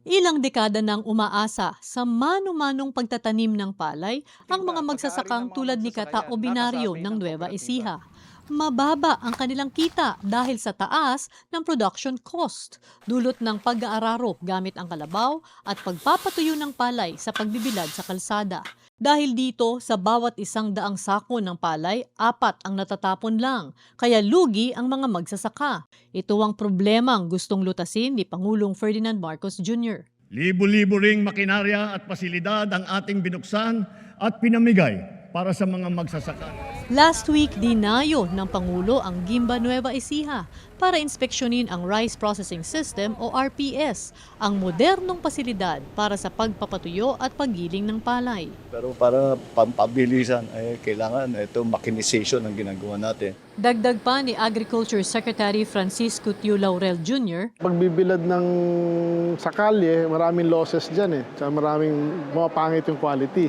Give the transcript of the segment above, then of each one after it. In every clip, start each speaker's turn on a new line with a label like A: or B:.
A: Ilang dekada nang umaasa sa mano-manong pagtatanim ng palay ang mga
B: Pag-aari ng
A: magsasakang
B: mga
A: tulad ni Kata
B: magsasaka yan,
A: Obinario
B: nakasabay
A: ng
B: ng
A: Nueva
B: kooperatiba.
A: Ecija. Mababa ang kanilang kita dahil sa taas ng production cost, dulot ng pag-aararo gamit ang kalabaw at pagpapatuyo ng palay sa pagbibilad sa kalsada. Dahil dito, sa bawat 100 sako ng palay, 4 ang natatapon lang, kaya lugi ang mga magsasaka. Ito ang problemang gustong lutasin ni Pangulong Ferdinand Marcos Jr.
C: Libo-libo ring makinarya at pasilidad ang ating binuksan at pinamigay para sa mga magsasaka.
A: Last week, dinayo ng Pangulo ang Gimba Nueva Ecija para inspeksyonin ang Rice Processing System o RPS, ang modernong pasilidad para sa pagpapatuyo at paggiling ng palay.
D: Pero para pampabilisan, kailangan ito mechanization ang ginagawa natin.
A: Dagdag pa ni Agriculture Secretary Francisco Tiu Laurel Jr.,
E: Pagbibilad ng sa kalye, maraming losses dyan eh. Tsaka maraming pangit yung quality.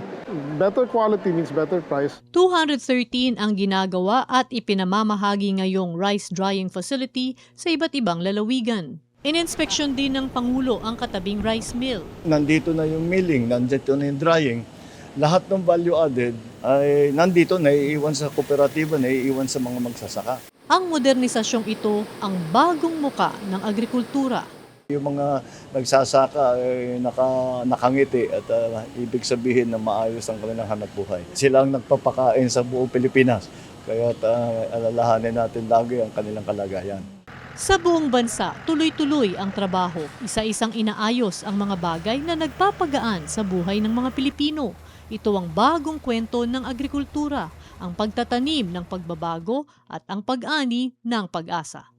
E: Better quality means better price.
A: 213 ang ginagawa at ipinamamahagi ngayong rice drying facility sa iba't ibang lalawigan. Ininspeksyon din ng Pangulo ang katabing rice mill.
D: Nandito na yung milling, nandito na yung drying. Lahat ng value added ay nandito, naiiwan sa kooperatiba, naiiwan sa mga magsasaka.
A: Ang modernisasyong ito ang bagong muka ng agrikultura.
D: Yung mga nagsasaka ay nakangiti at ibig sabihin na maayos ang kanilang hanapbuhay. Sila ang nagpapakain sa buong Pilipinas, kaya alalahanin natin lagi ang kanilang kalagayan.
A: Sa buong bansa, tuloy-tuloy ang trabaho. Isa-isang inaayos ang mga bagay na nagpapagaan sa buhay ng mga Pilipino. Ito ang bagong kwento ng agrikultura, ang pagtatanim ng pagbabago at ang pag-ani ng pag-asa.